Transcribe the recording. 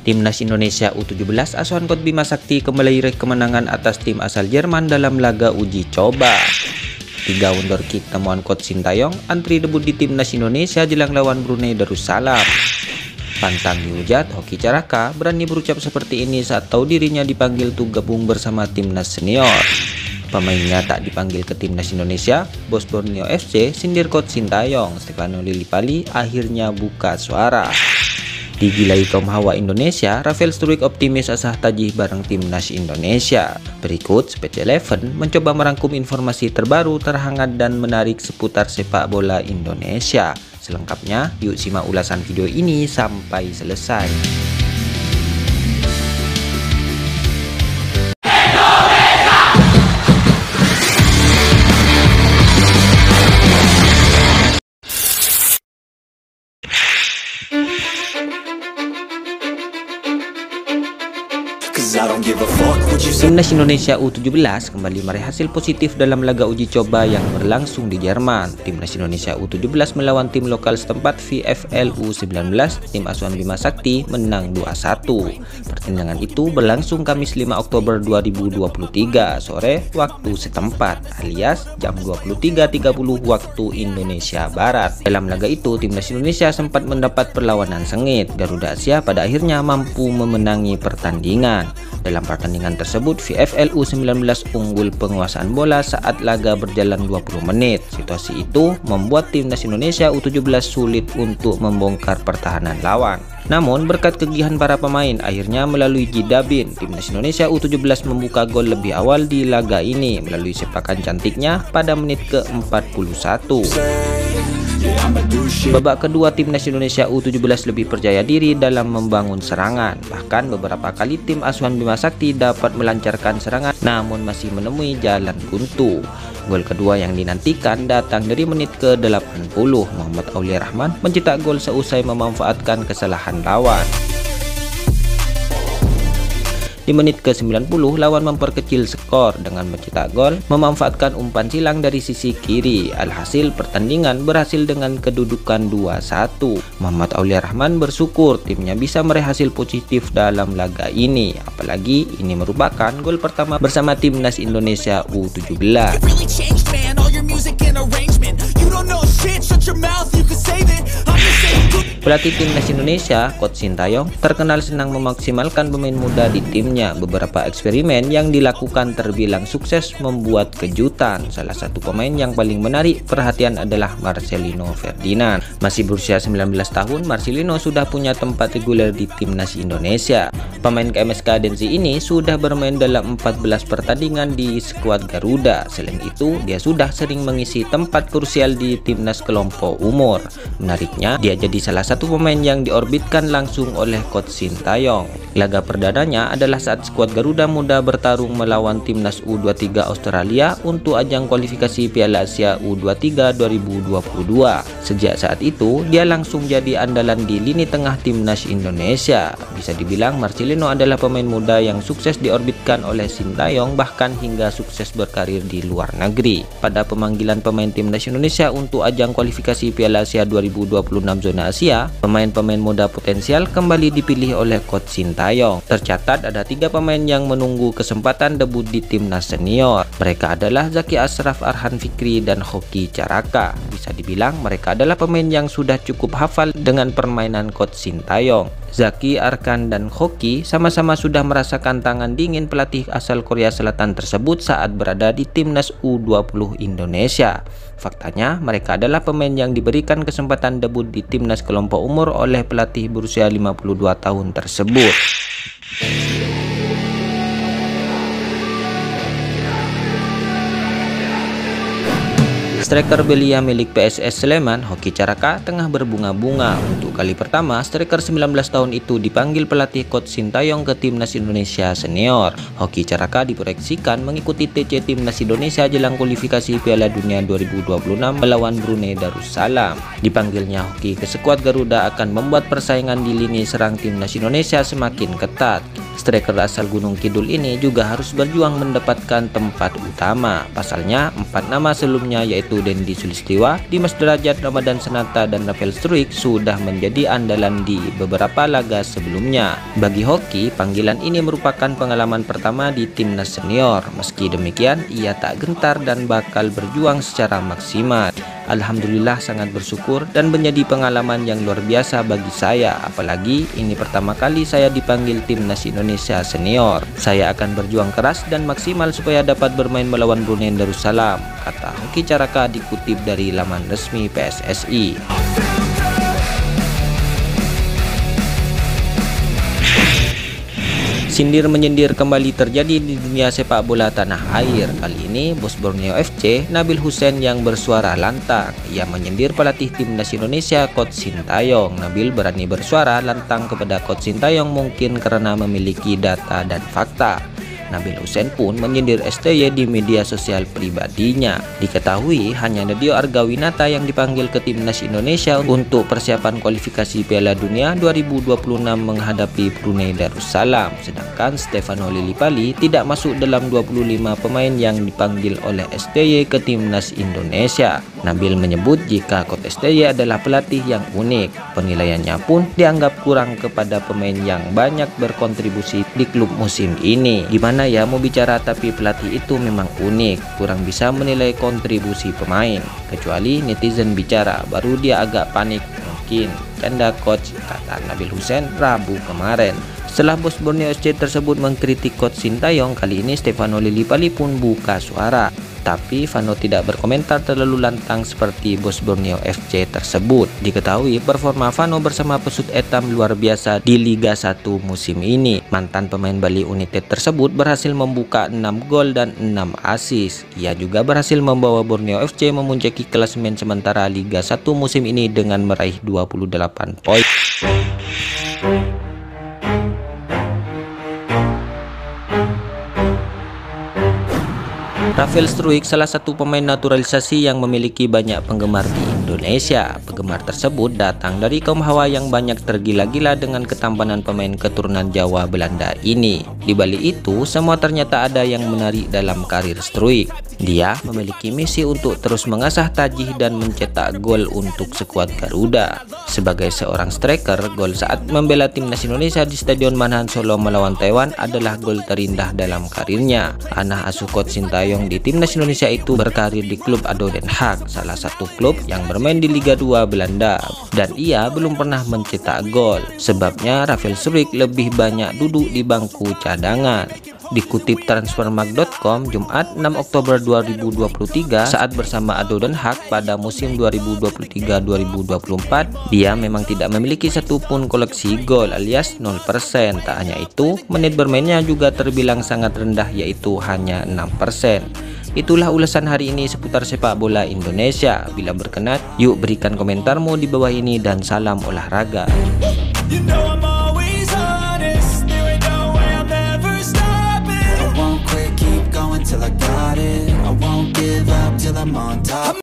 Timnas Indonesia U17 asuhan Coach Bima Sakti kembali raih kemenangan atas tim asal Jerman dalam laga uji coba. 3 wonderkid temuan Coach Sintayong antri debut di Timnas Indonesia jelang lawan Brunei Darussalam. Pantang dihujat, Hoki Caraka berani berucap seperti ini saat tahu dirinya dipanggil untuk gabung bersama Timnas Senior. Pemainnya tak dipanggil ke Timnas Indonesia, bos Borneo FC sindir Coach Sintayong. Stefano Lillipali akhirnya buka suara. Digilai kaum hawa Indonesia, Rafael Struijk optimis asah tajih bareng Timnas Indonesia. Berikut Speech 11 mencoba merangkum informasi terbaru, terhangat dan menarik seputar sepak bola Indonesia. Selengkapnya, yuk simak ulasan video ini sampai selesai. Timnas Indonesia U17 kembali meraih hasil positif dalam laga uji coba yang berlangsung di Jerman. Timnas Indonesia U17 melawan tim lokal setempat VfL U19, tim asuhan Bima Sakti, menang 2-1. Pertandingan itu berlangsung Kamis 5 Oktober 2023 sore waktu setempat, alias jam 23.30 waktu Indonesia Barat. Dalam laga itu, Timnas Indonesia sempat mendapat perlawanan sengit. Garuda Asia pada akhirnya mampu memenangi pertandingan. Dalam pertandingan tersebut, VfL U19 unggul penguasaan bola saat laga berjalan 20 menit. Situasi itu membuat Timnas Indonesia U17 sulit untuk membongkar pertahanan lawan. Namun berkat kegigihan para pemain, akhirnya melalui Jidabin, Timnas Indonesia U17 membuka gol lebih awal di laga ini melalui sepakan cantiknya pada menit ke-41. Babak kedua, Timnas Indonesia U17 lebih percaya diri dalam membangun serangan. Bahkan beberapa kali tim asuhan Bima Sakti dapat melancarkan serangan namun masih menemui jalan buntu. Gol kedua yang dinantikan datang dari menit ke-80. Muhammad Aulia Rahman mencetak gol seusai memanfaatkan kesalahan lawan. Di menit ke-90, lawan memperkecil skor dengan mencetak gol, memanfaatkan umpan silang dari sisi kiri. Alhasil, pertandingan berhasil dengan kedudukan 2-1. Muhammad Aulia Rahman bersyukur timnya bisa meraih hasil positif dalam laga ini. Apalagi ini merupakan gol pertama bersama Timnas Indonesia U17. Pelatih Timnas Indonesia, Coach Sintayong, terkenal senang memaksimalkan pemain muda di timnya. Beberapa eksperimen yang dilakukan terbilang sukses membuat kejutan. Salah satu pemain yang paling menarik perhatian adalah Marcelino Ferdinand. Masih berusia 19 tahun, Marcelino sudah punya tempat reguler di Timnas Indonesia. Pemain KMS Denzi ini sudah bermain dalam 14 pertandingan di skuad Garuda. Selain itu, dia sudah sering mengisi tempat krusial di Timnas kelompok umur. Menariknya, dia jadi salah satu pemain yang diorbitkan langsung oleh Coach Sintayong. Laga perdananya adalah saat skuad Garuda Muda bertarung melawan Timnas U23 Australia untuk ajang kualifikasi Piala Asia U23 2022. Sejak saat itu, dia langsung jadi andalan di lini tengah Timnas Indonesia. Bisa dibilang Marcelino adalah pemain muda yang sukses diorbitkan oleh Sintayong, bahkan hingga sukses berkarir di luar negeri. Pada pemanggilan pemain Timnas Indonesia untuk ajang kualifikasi Piala Asia 2026 zona Asia, pemain-pemain muda potensial kembali dipilih oleh Coach Sintayong. Tercatat ada 3 pemain yang menunggu kesempatan debut di Timnas Senior. Mereka adalah Zaki Ashraf, Arhan Fikri, dan Hoki Caraka. Bisa dibilang mereka adalah pemain yang sudah cukup hafal dengan permainan Coach Sintayong. Zaki, Arkan, dan Hoki sama-sama sudah merasakan tangan dingin pelatih asal Korea Selatan tersebut saat berada di Timnas U20 Indonesia. Faktanya, mereka adalah pemain yang diberikan kesempatan debut di Timnas kelompok umur oleh pelatih berusia 52 tahun tersebut. Striker belia milik PSS Sleman, Hoki Caraka, tengah berbunga-bunga. Untuk kali pertama, striker 19 tahun itu dipanggil pelatih Coach Sintayong ke Timnas Indonesia Senior. Hoki Caraka diproyeksikan mengikuti TC Timnas Indonesia jelang kualifikasi Piala Dunia 2026 melawan Brunei Darussalam. Dipanggilnya Hoki ke skuad Garuda akan membuat persaingan di lini serang Timnas Indonesia semakin ketat. striker asal Gunung Kidul ini juga harus berjuang mendapatkan tempat utama. Pasalnya 4 nama sebelumnya yaitu Dendi Sulistiwa, Dimas Derajat, Ramadan Sananta, dan Rafael Struijk sudah menjadi andalan di beberapa laga sebelumnya. Bagi Hoki, panggilan ini merupakan pengalaman pertama di timnas senior. Meski demikian, ia tak gentar dan bakal berjuang secara maksimal. Alhamdulillah sangat bersyukur dan menjadi pengalaman yang luar biasa bagi saya, apalagi ini pertama kali saya dipanggil timnas Indonesia senior. Saya akan berjuang keras dan maksimal supaya dapat bermain melawan Brunei Darussalam, kata Hoki Caraka dikutip dari laman resmi PSSI. Sindir-menyindir kembali terjadi di dunia sepak bola tanah air. Kali ini bos Borneo FC, Nabil Hussein, yang bersuara lantang. Ia menyindir pelatih timnas Indonesia, Coach Sintayong. Nabil berani bersuara lantang kepada Coach Sintayong mungkin karena memiliki data dan fakta. Nabil Hussein pun menyindir STY di media sosial pribadinya. Diketahui hanya Nadio Argawinata yang dipanggil ke timnas Indonesia untuk persiapan kualifikasi Piala Dunia 2026 menghadapi Brunei Darussalam, sedangkan Stefano Lillipali tidak masuk dalam 25 pemain yang dipanggil oleh STY ke timnas Indonesia. Nabil menyebut jika Coach STY adalah pelatih yang unik. Penilaiannya pun dianggap kurang kepada pemain yang banyak berkontribusi di klub musim ini. Gimana ya mau bicara, tapi pelatih itu memang unik, kurang bisa menilai kontribusi pemain. Kecuali netizen bicara, baru dia agak panik mungkin, canda coach, kata Nabil Hussein Rabu kemarin. Setelah bos Borneo FC tersebut mengkritik Coach Sintayong, kali ini Stefano Lillipali pun buka suara. Tapi Vano tidak berkomentar terlalu lantang seperti bos Borneo FC tersebut. Diketahui performa Vano bersama Pesut Etam luar biasa di Liga 1 musim ini. Mantan pemain Bali United tersebut berhasil membuka 6 gol dan 6 assist. Ia juga berhasil membawa Borneo FC memuncaki klasemen sementara Liga 1 musim ini dengan meraih 28 poin. Rafael Struijk salah satu pemain naturalisasi yang memiliki banyak penggemar di Indonesia. Penggemar tersebut datang dari kaum Hawa yang banyak tergila-gila dengan ketampanan pemain keturunan Jawa Belanda ini. Di balik itu, semua ternyata ada yang menarik dalam karir Struijk. Dia memiliki misi untuk terus mengasah tajih dan mencetak gol untuk skuad Garuda. Sebagai seorang striker, gol saat membela timnas Indonesia di Stadion Manahan Solo melawan Taiwan adalah gol terindah dalam karirnya. Anak asuh Coach Sintayong di timnas Indonesia itu berkarir di klub ADO Den Haag, salah satu klub yang bermain di Liga 2 Belanda, dan ia belum pernah mencetak gol. Sebabnya Rafael Struijk lebih banyak duduk di bangku cadangan. Dikutip transfermarkt.com, Jumat 6 Oktober 2023, saat bersama ADO Den Haag pada musim 2023-2024, dia memang tidak memiliki satupun koleksi gol alias 0%. Tak hanya itu, menit bermainnya juga terbilang sangat rendah, yaitu hanya 6%. Itulah ulasan hari ini seputar sepak bola Indonesia. Bila berkenan, yuk berikan komentarmu di bawah ini dan salam olahraga. Till I got it, I won't give up till I'm on top.